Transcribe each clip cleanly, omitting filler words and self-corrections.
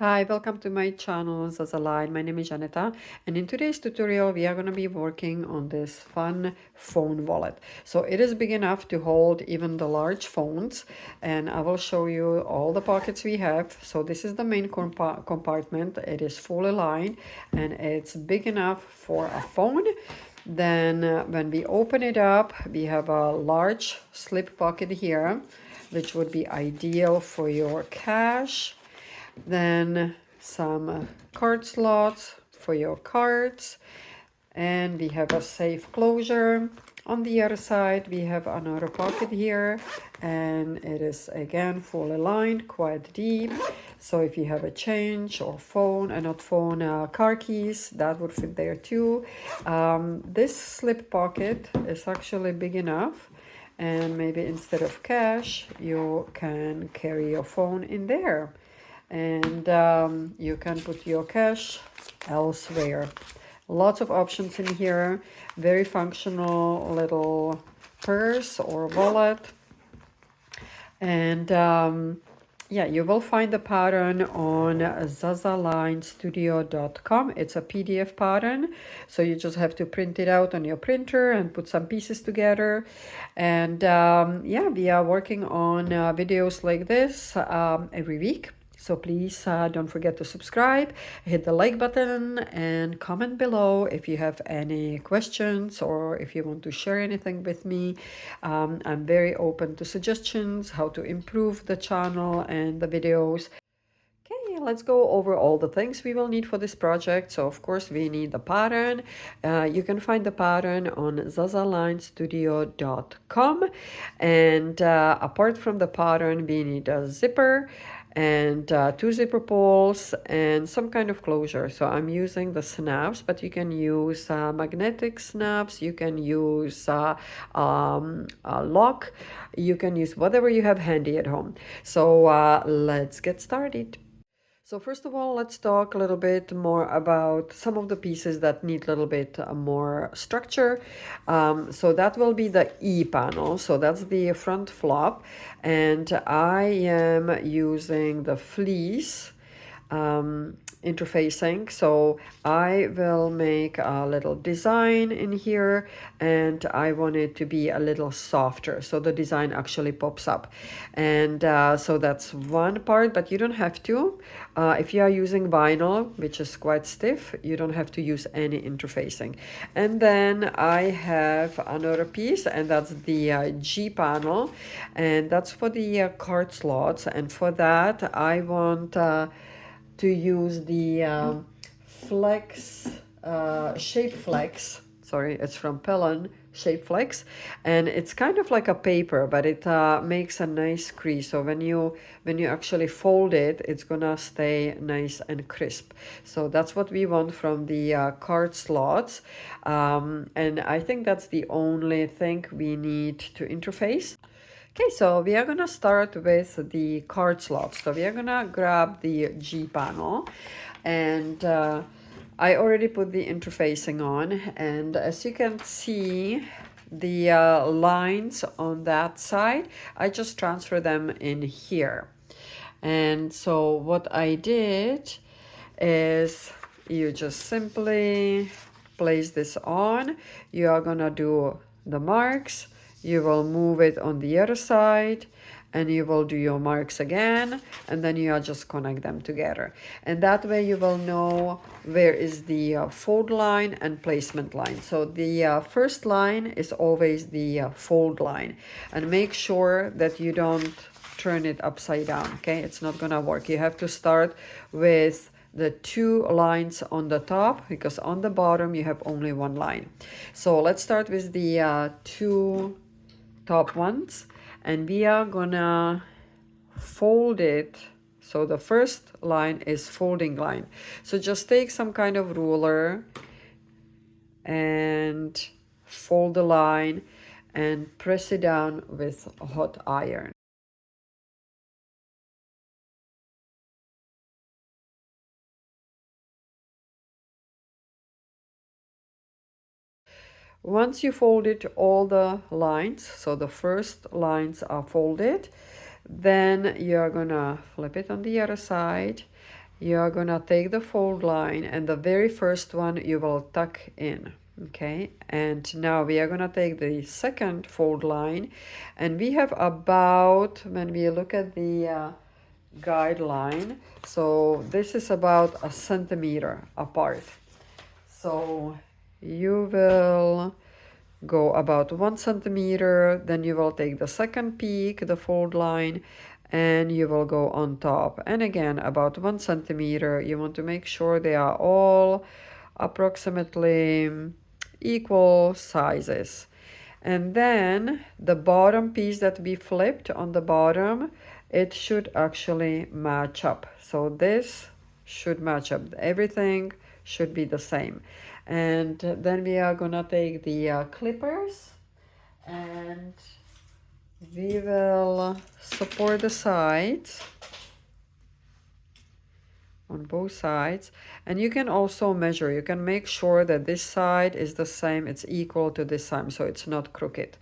Hi, welcome to my channel Zazaline. My name is Janeta, and in today's tutorial we are going to be working on this fun phone wallet. So it is big enough to hold even the large phones, and I will show you all the pockets we have. So this is the main compartment. It is fully lined and it's big enough for a phone. Then when we open it up, we have a large slip pocket here, which would be ideal for your cash. Then some card slots for your cards, and we have a safe closure. On the other side we have another pocket here, and it is again fully lined, quite deep. So if you have a change or phone and not phone, car keys, that would fit there too. This slip pocket is actually big enough, and maybe instead of cash you can carry your phone in there, and you can put your cash elsewhere. Lots of options in here. Very functional little purse or wallet. And yeah, you will find the pattern on zazalinestudio.com. It's a PDF pattern, so you just have to print it out on your printer and put some pieces together. And yeah, we are working on videos like this every week. So please don't forget to subscribe, hit the like button, and comment below if you have any questions or if you want to share anything with me. I'm very open to suggestions, how to improve the channel and the videos. Okay, let's go over all the things we will need for this project. So of course we need the pattern. You can find the pattern on zazalinestudio.com. And apart from the pattern, we need a zipper and two zipper pulls and some kind of closure. So I'm using the snaps, but you can use magnetic snaps, you can use a lock, you can use whatever you have handy at home. So let's get started. So first of all, let's talk a little bit more about some of the pieces that need a little bit more structure. So that will be the E panel. So that's the front flop. And I am using the fleece interfacing. So I will make a little design in here, and I want it to be a little softer, so the design actually pops up. And so that's one part, but you don't have to. If you are using vinyl, which is quite stiff, you don't have to use any interfacing. And then I have another piece, and that's the G panel, and that's for the card slots. And for that I want to use the flex, shape flex. Sorry, it's from Pellon, shape flex, and it's kind of like a paper, but it makes a nice crease. So when you actually fold it, it's gonna stay nice and crisp. So that's what we want from the card slots, and I think that's the only thing we need to interface. Okay, so we are gonna start with the card slots. So we are gonna grab the G panel, and I already put the interfacing on, and as you can see, the lines on that side, I just transfer them in here. And so what I did is you just simply place this on. You are gonna do the marks, you will move it on the other side, and you will do your marks again, and then you just connect them together. And that way you will know where is the fold line and placement line. So the first line is always the fold line, and make sure that you don't turn it upside down. Okay, it's not gonna work. You have to start with the two lines on the top, because on the bottom you have only one line. So let's start with the two top ones, and we are gonna fold it. So the first line is folding line. So just take some kind of ruler and fold the line and press it down with a hot iron. Once you folded all the lines, so the first lines are folded, then you're gonna flip it on the other side, you are gonna take the fold line, and the very first one you will tuck in. Okay, and now we are gonna take the second fold line, and we have about, when we look at the guideline, so this is about a centimeter apart. So you will go about 1 centimeter, then you will take the second peak, the fold line, and you will go on top. And again, about 1 centimeter, you want to make sure they are all approximately equal sizes. And then the bottom piece that we flipped on the bottom, it should actually match up. So this should match up. Everything should be the same. And then we are gonna take the clippers, and we will support the sides on both sides. And you can also measure, you can make sure that this side is the same, it's equal to this side, so it's not crooked.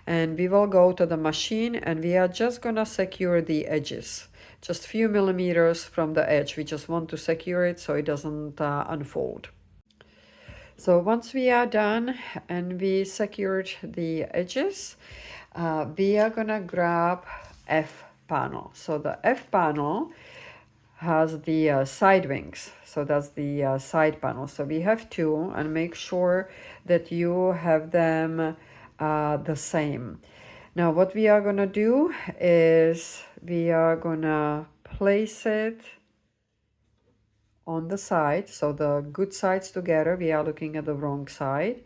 And we will go to the machine, and we are just gonna secure the edges, just few millimeters from the edge. We just want to secure it so it doesn't unfold. So once we are done and we secured the edges, we are gonna grab F panel. So the F panel has the side wings, so that's the side panel. So we have two, and make sure that you have them the same. Now what we are gonna do is we are gonna place it on the side, so the good sides together. We are looking at the wrong side,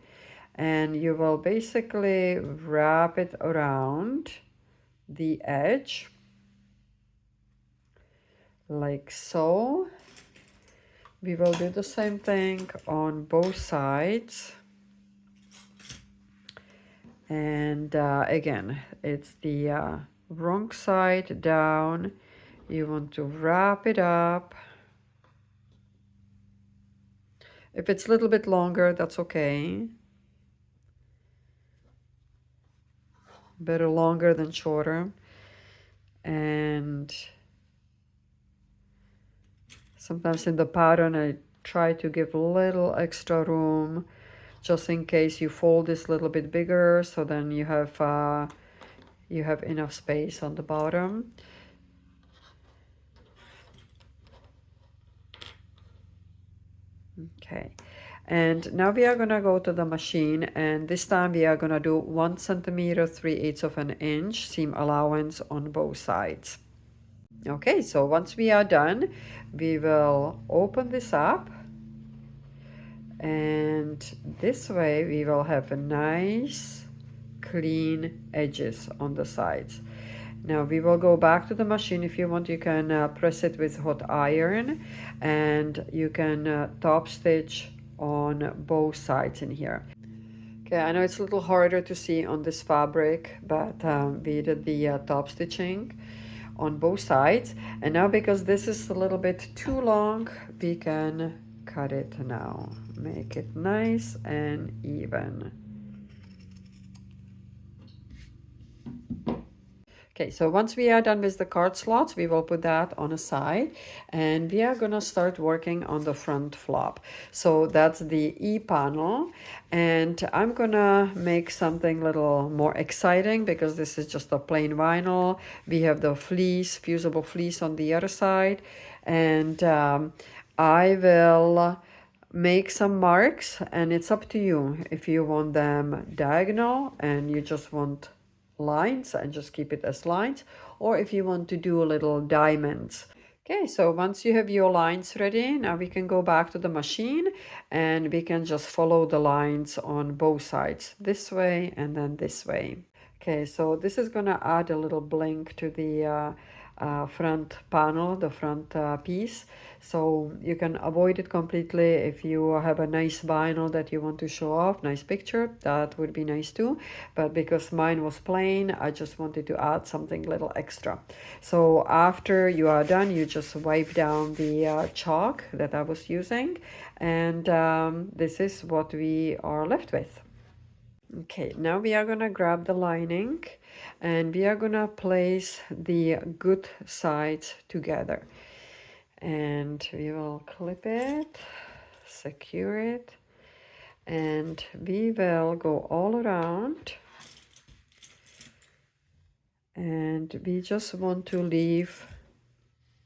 and you will basically wrap it around the edge like so. We will do the same thing on both sides. And again, it's the wrong side down. You want to wrap it up. If it's a little bit longer, that's okay. Better longer than shorter. And sometimes in the pattern, I try to give a little extra room just in case you fold this a little bit bigger, so then you have enough space on the bottom. Okay, and now we are gonna go to the machine, and this time we are gonna do 1 centimeter 3/8 of an inch seam allowance on both sides. Okay, so once we are done, we will open this up, and this way we will have a nice clean edges on the sides. Now we will go back to the machine. If you want, you can press it with hot iron, and you can top stitch on both sides in here. Okay, I know it's a little harder to see on this fabric, but we did the top stitching on both sides. And now, because this is a little bit too long, we can cut it now. Make it nice and even. Okay, so once we are done with the card slots, we will put that on a side, and we are gonna start working on the front flap. So that's the E panel, and I'm gonna make something a little more exciting because this is just a plain vinyl. We have the fleece, fusible fleece on the other side, and I will make some marks, and it's up to you if you want them diagonal and you just want lines and just keep it as lines, or if you want to do little diamonds. Okay, so once you have your lines ready, now we can go back to the machine, and we can just follow the lines on both sides, this way and then this way. Okay, so this is gonna add a little blink to the front panel, the front piece. So you can avoid it completely. If you have a nice vinyl that you want to show off, nice picture, that would be nice too. But because mine was plain, I just wanted to add something little extra. So after you are done, you just wipe down the chalk that I was using, and this is what we are left with. Okay, now we are gonna grab the lining, and we are gonna place the good sides together. and we will clip it, secure it, and we will go all around, and we just want to leave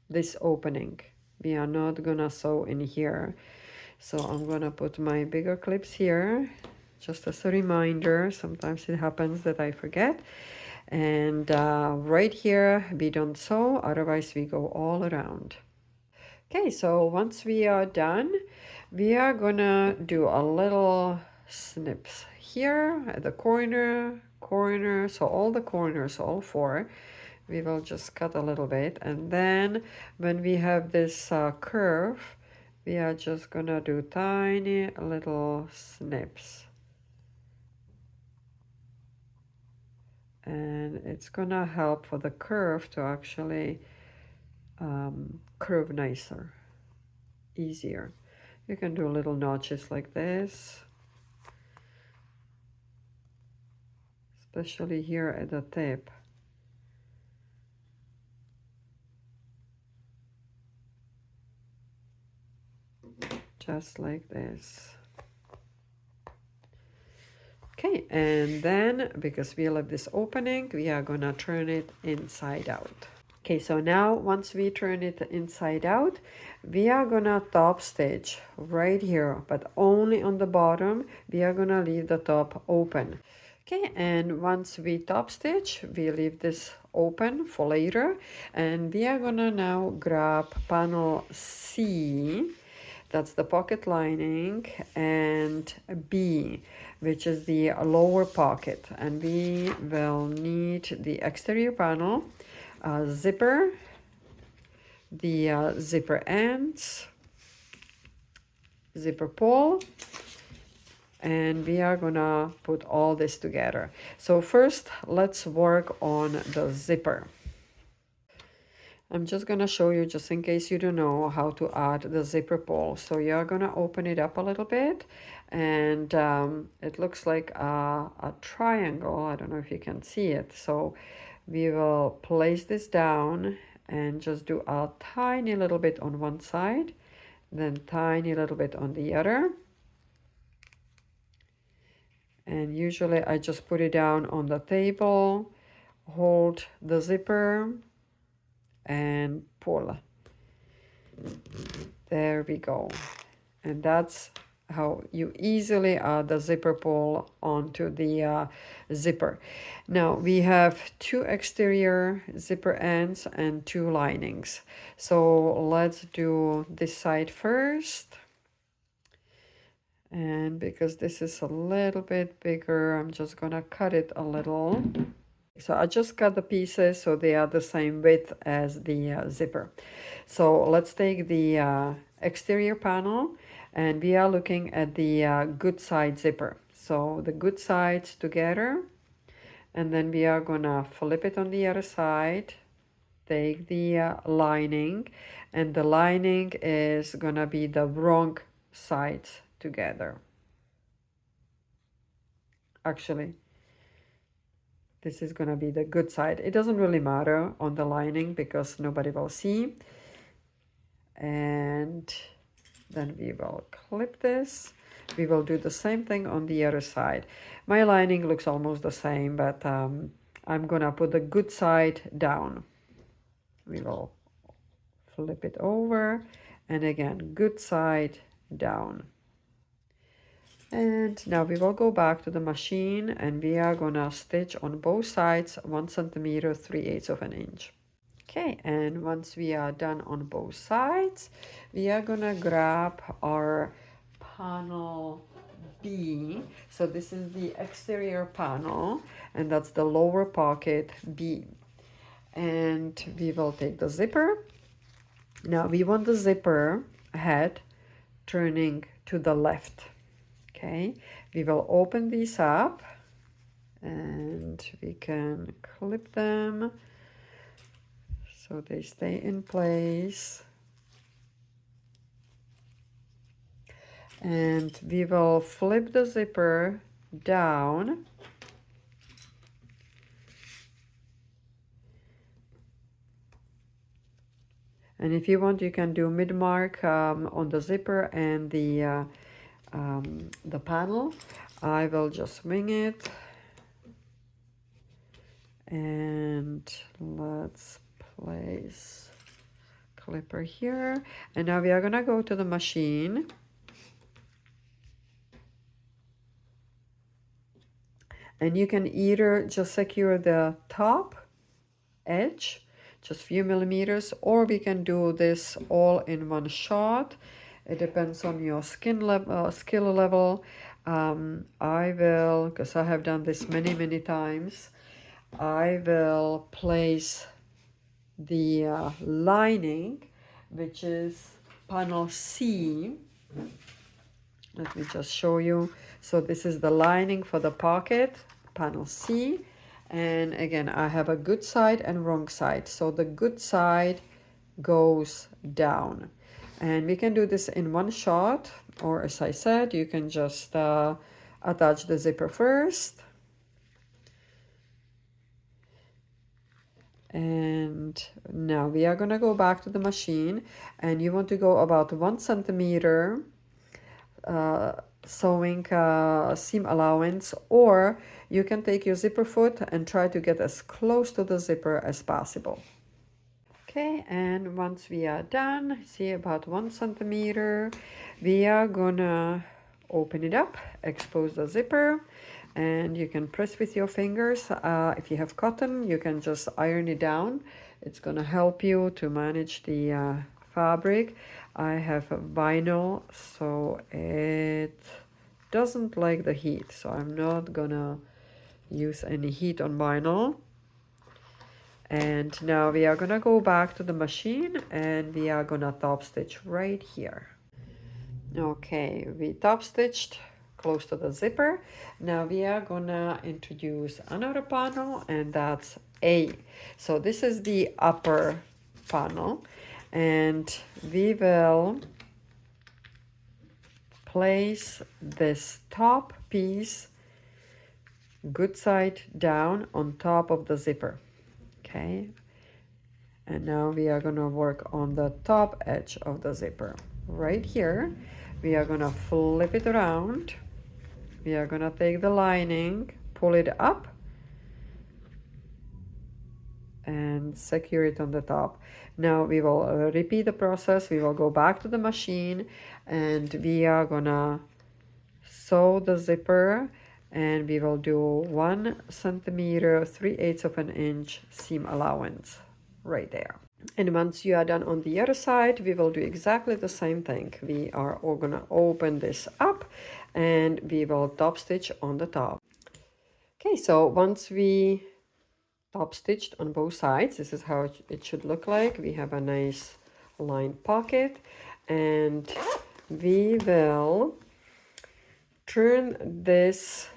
this opening. We are not gonna sew in here, so I'm gonna put my bigger clips here just as a reminder. Sometimes it happens that I forget. And right here we don't sew, otherwise we go all around. Okay, so once we are done, we are gonna do a little snips here at the corner, so all the corners, all four, we will just cut a little bit, and then when we have this curve, we are just gonna do tiny little snips, and it's gonna help for the curve to actually curve nicer, easier. You can do little notches like this, especially here at the tip. Just like this. Okay, and then because we left this opening, we are gonna turn it inside out. Okay, so now once we turn it inside out, we are gonna top stitch right here, but only on the bottom. We are gonna leave the top open. Okay, and once we top stitch, we leave this open for later, and we are gonna now grab panel C, that's the pocket lining, and B, which is the lower pocket, and we will need the exterior panel, zipper, the zipper ends, zipper pull, and we are gonna put all this together. So first, let's work on the zipper. I'm just gonna show you, just in case you don't know how to add the zipper pull. So you're gonna open it up a little bit, and it looks like a triangle. I don't know if you can see it. So we will place this down and just do a tiny little bit on one side, then tiny little bit on the other. And usually I just put it down on the table, hold the zipper, and pull. There we go. And that's how you easily add the zipper pull onto the zipper. Now we have two exterior zipper ends and two linings. So let's do this side first. And because this is a little bit bigger, I'm just gonna cut it a little. So I just cut the pieces so they are the same width as the zipper. So let's take the exterior panel, and we are looking at the good side zipper. So the good sides together, and then we are gonna flip it on the other side, take the lining, and the lining is gonna be the wrong sides together. Actually, this is gonna be the good side. It doesn't really matter on the lining because nobody will see. And then we will clip this. We will do the same thing on the other side. My lining looks almost the same, but I'm gonna put the good side down. We will flip it over, and again, good side down. And now we will go back to the machine, and we are gonna stitch on both sides 1 centimeter 3/8 of an inch. Okay, and once we are done on both sides, we are gonna grab our panel B. So this is the exterior panel, and that's the lower pocket B. And we will take the zipper. Now we want the zipper head turning to the left. Okay, we will open these up, and we can clip them so they stay in place. And we will flip the zipper down, And if you want, you can do mid mark on the zipper and the panel. I will just wing it. And let's place clipper here. And now we are gonna go to the machine. And you can either just secure the top edge, just few millimeters, or we can do this all in one shot. It depends on your skill level. I will, because I have done this many times, I will place the lining, which is panel C. Let me just show you. So this is the lining for the pocket, panel C. And again, I have a good side and wrong side. So the good side goes down. And we can do this in one shot, or as I said, you can just attach the zipper first. And now we are gonna go back to the machine, and you want to go about 1 centimeter sewing seam allowance, or you can take your zipper foot and try to get as close to the zipper as possible. Okay, and once we are done, see about 1 centimeter, we are gonna open it up, expose the zipper, and you can press with your fingers. If you have cotton, you can just iron it down. It's gonna help you to manage the fabric. I have a vinyl, so it doesn't like the heat, so I'm not gonna use any heat on vinyl. And now we are gonna go back to the machine, and we are gonna top stitch right here. Okay, we top stitched close to the zipper. Now we are gonna introduce another panel, and that's A. So this is the upper panel, and we will place this top piece good side down on top of the zipper. Okay, and now we are gonna work on the top edge of the zipper right here. We are gonna flip it around. We are gonna take the lining, pull it up, and secure it on the top. Now we will repeat the process. We will go back to the machine, and we are gonna sew the zipper, and we will do 1 centimeter 3/8 of an inch seam allowance right there. And once you are done on the other side, we will do exactly the same thing. We are all gonna open this up, and we will top stitch on the top. Okay, so once we top stitched on both sides, this is how it should look like. We have a nice lined pocket, and we will turn this,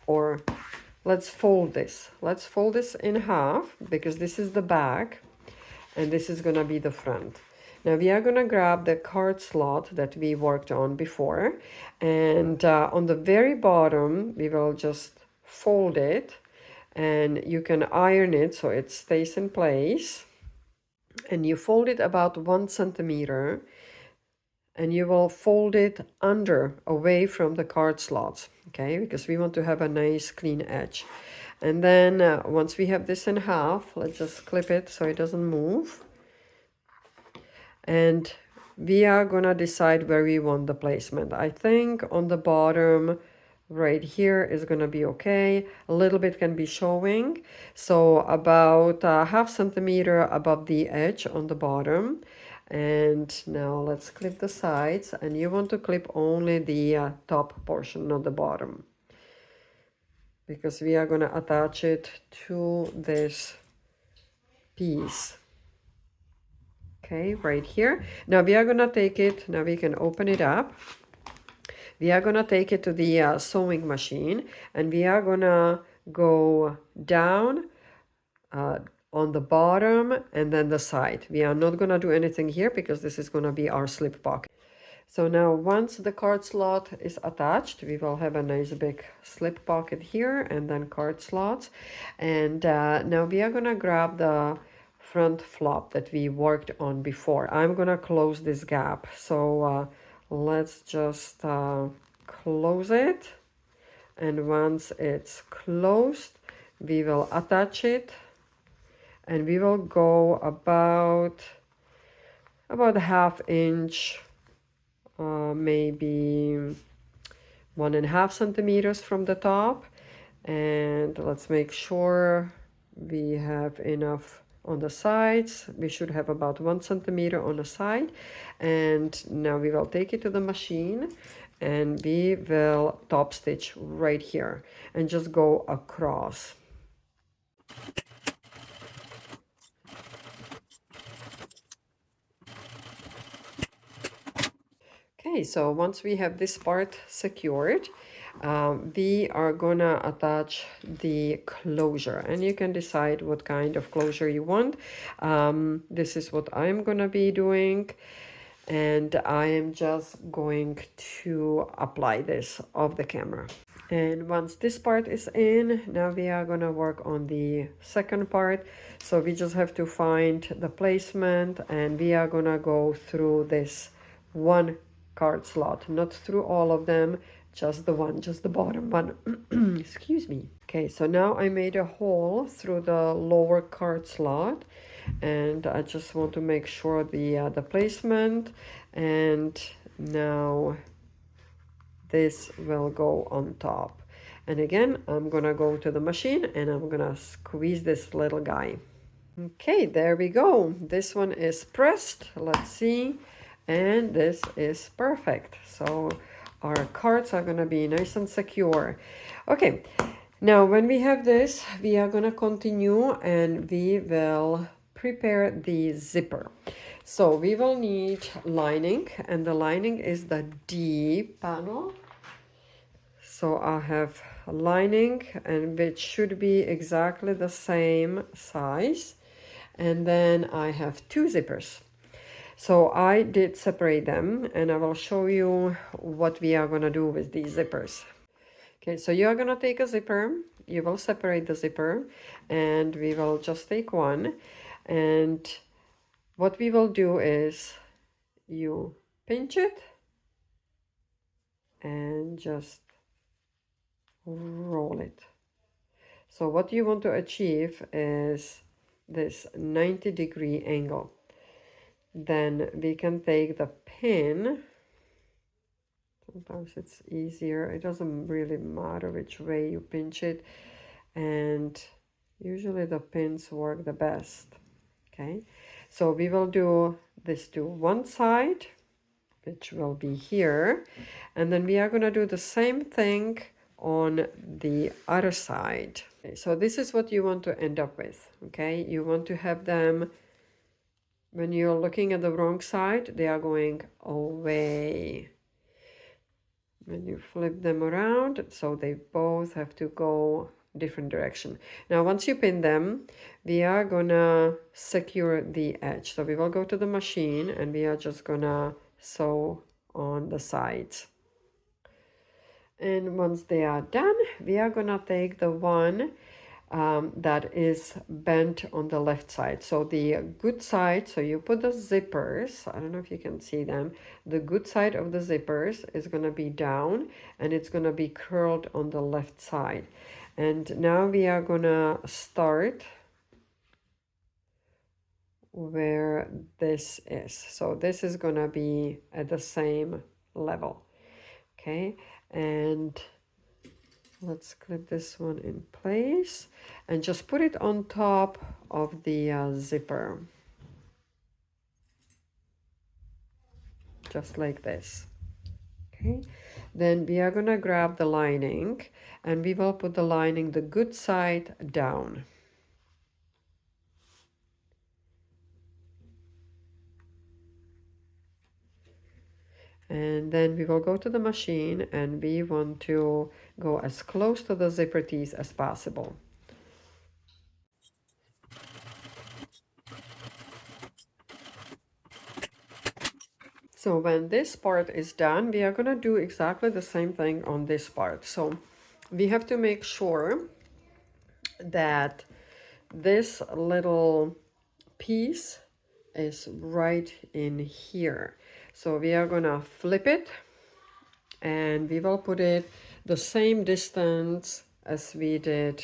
or let's fold this. Let's fold this in half, because this is the back and this is gonna be the front. Now we are gonna grab the card slot that we worked on before, and on the very bottom we will just fold it, and you can iron it so it stays in place. And you fold it about 1 centimeter, and you will fold it under, away from the card slots, okay, because we want to have a nice clean edge. And then once we have this in half, let's just clip it so it doesn't move. And we are gonna decide where we want the placement. I think on the bottom right here is gonna be okay. A little bit can be showing, so about half centimeter above the edge on the bottom. And now let's clip the sides, and you want to clip only the top portion, not the bottom, because we are going to attach it to this piece. Okay, right here. Now we are going to take it, now we can open it up. We are going to take it to the sewing machine, and we are going to go down on the bottom and then the side. We are not going to do anything here because this is going to be our slip pocket. So now once the card slot is attached, we will have a nice big slip pocket here and then card slots. And now we are going to grab the front flap that we worked on before. I'm gonna close this gap. So let's just close it. And once it's closed, we will attach it, and we will go about a ½ inch, maybe 1.5 centimeters from the top. And let's make sure we have enough on the sides. We should have about 1 centimeter on the side. And now we will take it to the machine, and we will top stitch right here and just go across. Okay, so once we have this part secured, we are gonna attach the closure, and you can decide what kind of closure you want. This is what I'm gonna be doing, and I am just going to apply this off the camera. And once this part is in, now we are gonna work on the second part. So we just have to find the placement, and we are gonna go through this one card slot, not through all of them, just the one, just the bottom one. Excuse me. Okay, so now I made a hole through the lower card slot, and I just want to make sure the placement, and now this will go on top. And again, I'm gonna go to the machine and I'm gonna squeeze this little guy. Okay, there we go. This one is pressed. Let's see. And this is perfect. So our cards are gonna be nice and secure. Okay, now when we have this, we are gonna continue and we will prepare the zipper. So we will need lining, and the lining is the D panel. So I have a lining, and which should be exactly the same size. And then I have 2 zippers. So I did separate them, and I will show you what we are gonna do with these zippers. Okay, so you are gonna take a zipper, you will separate the zipper, and we will just take one. And what we will do is you pinch it and just roll it. So what you want to achieve is this 90-degree angle. Then we can take the pin. Sometimes it's easier. It doesn't really matter which way you pinch it. And usually the pins work the best. Okay, so we will do this to one side, which will be here. And then we are going to do the same thing on the other side. Okay, so this is what you want to end up with. Okay, you want to have them, when you're looking at the wrong side, they are going away. When you flip them around, so they both have to go different direction. Now once you pin them, we are gonna secure the edge. So we will go to the machine and we are just gonna sew on the sides. And once they are done, we are gonna take the one that is bent on the left side. So the good side, so you put the zippers, I don't know if you can see them, the good side of the zippers is going to be down, and it's going to be curled on the left side. And now we are going to start where this is. So this is going to be at the same level. Okay, and let's clip this one in place and just put it on top of the zipper. Just like this. Okay, then we are gonna grab the lining and we will put the lining the good side down. And then we will go to the machine and we want to go as close to the zipper teeth as possible. So when this part is done, we are going to do exactly the same thing on this part. So we have to make sure that this little piece is right in here. So we are gonna flip it and we will put it the same distance as we did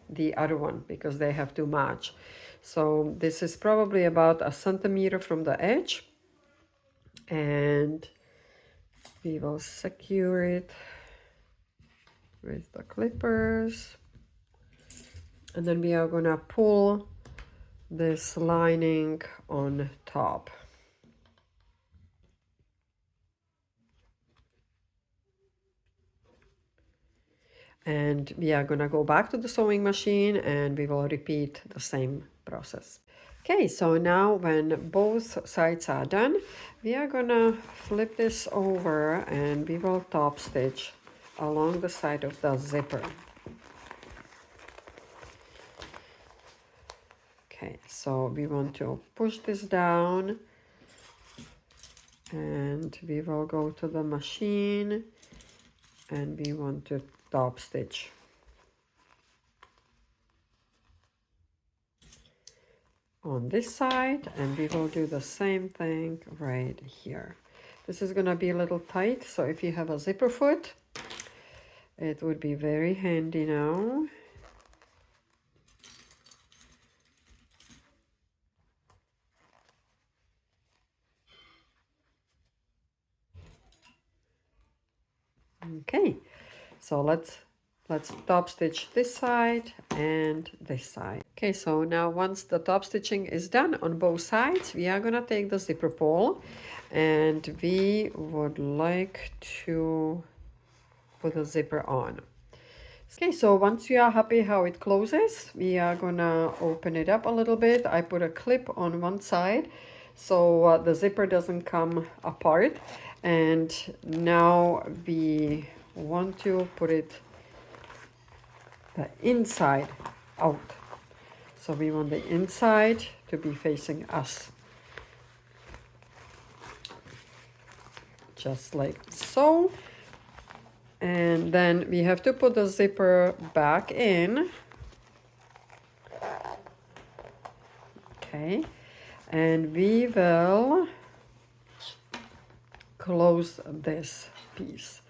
the other one because they have to match. So this is probably about a centimeter from the edge, and we will secure it with the clippers, and then we are gonna pull this lining on top. And we are gonna go back to the sewing machine and we will repeat the same process. Okay, so now when both sides are done, we are gonna flip this over and we will top stitch along the side of the zipper. Okay, so we want to push this down and we will go to the machine and we want to top stitch. On this side, and we will do the same thing right here. This is gonna be a little tight, so if you have a zipper foot, it would be very handy now. Okay, so let's top stitch this side and this side. Okay, so now once the top stitching is done on both sides, we are gonna take the zipper pull and we would like to put a zipper on. Okay, so once you are happy how it closes, we are gonna open it up a little bit. I put a clip on one side so the zipper doesn't come apart, and now we want to put it the inside out. So we want the inside to be facing us. Just like so. And then we have to put the zipper back in. Okay. And we will close this piece.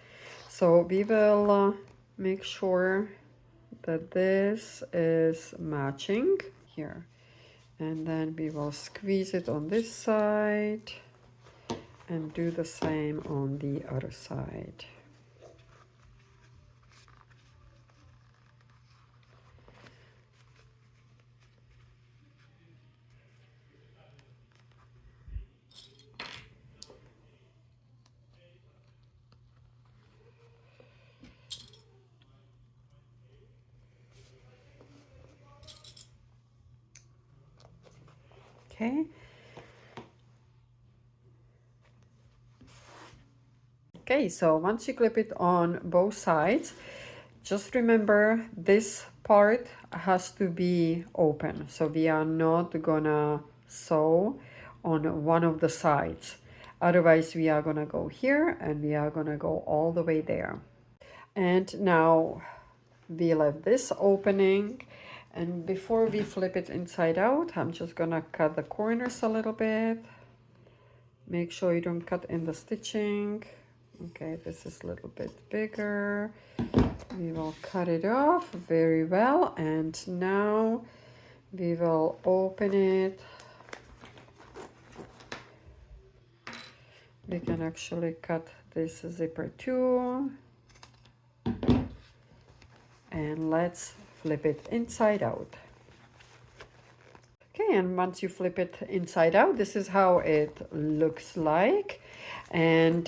So we will make sure that this is matching here, and then we will squeeze it on this side and do the same on the other side. Okay. Okay, so once you clip it on both sides, just remember this part has to be open. So we are not gonna sew on one of the sides. Otherwise, we are gonna go here and we are gonna go all the way there. And now we left this opening, and before we flip it inside out, I'm just gonna cut the corners a little bit. Make sure you don't cut in the stitching. Okay, this is a little bit bigger. We will cut it off very well, and now we will open it. We can actually cut this zipper too. And let's flip it inside out. Okay, and once you flip it inside out, this is how it looks like. And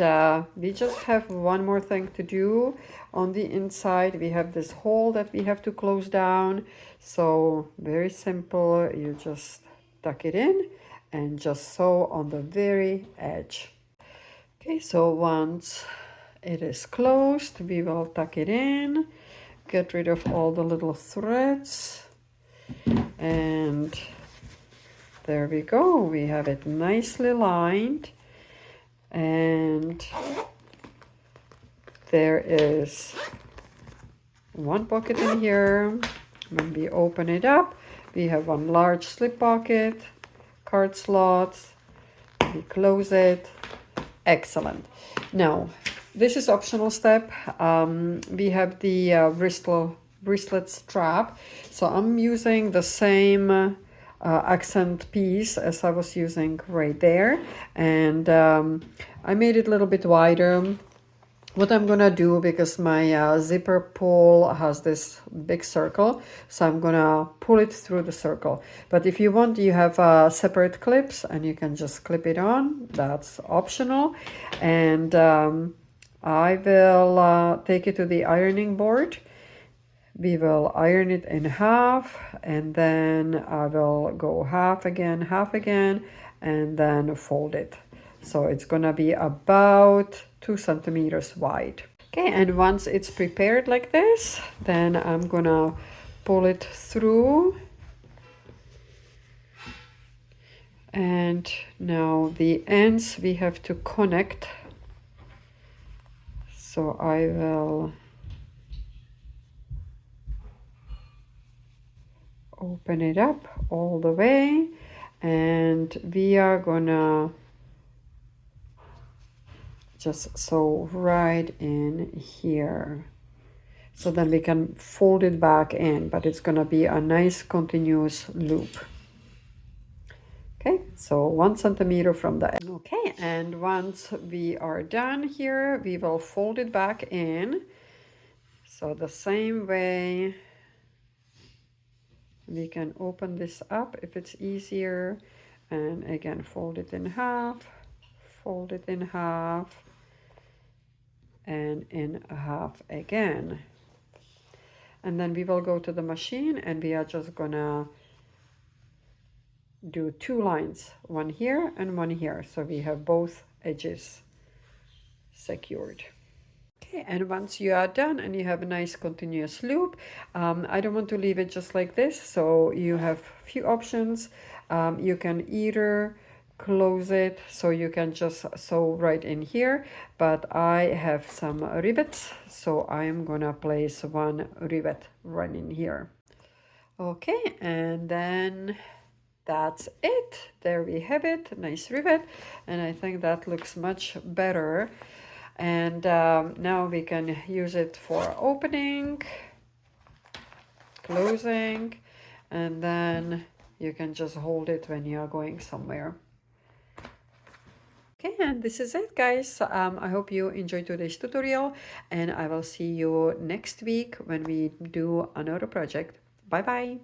we just have one more thing to do on the inside. We have this hole that we have to close down. So very simple, you just tuck it in and just sew on the very edge. Okay, so once it is closed, we will tuck it in, get rid of all the little threads, and there we go. We have it nicely lined, and there is one pocket in here. When we open it up, we have one large slip pocket, card slots. We close it. Excellent. Now, this is optional step. We have the wristlet strap. So I'm using the same accent piece as I was using right there. And I made it a little bit wider. What I'm gonna do, because my zipper pull has this big circle, so I'm gonna pull it through the circle. But if you want, you have separate clips and you can just clip it on. That's optional. And I will take it to the ironing board. We will iron it in half, and then I will go half again, and then fold it. So it's gonna be about 2 centimeters wide. Okay, and once it's prepared like this, then I'm gonna pull it through. And now the ends we have to connect. So I will open it up all the way, and we are gonna just sew right in here. So then we can fold it back in, but it's gonna be a nice continuous loop. Okay, so 1 centimeter from the end. Okay, and once we are done here, we will fold it back in. So the same way, we can open this up if it's easier, and again fold it in half, fold it in half, and in half again. And then we will go to the machine, and we are just gonna do 2 lines, one here and one here, so we have both edges secured. Okay, and once you are done and you have a nice continuous loop, I don't want to leave it just like this, so you have few options. You can either close it, so you can just sew right in here, but I have some rivets, so I am gonna place 1 rivet right in here. Okay, and then that's it. There we have it, nice rivet, and I think that looks much better. And now we can use it for opening, closing, and then you can just hold it when you are going somewhere. Okay, and this is it, guys. I hope you enjoyed today's tutorial, and I will see you next week when we do another project. Bye bye.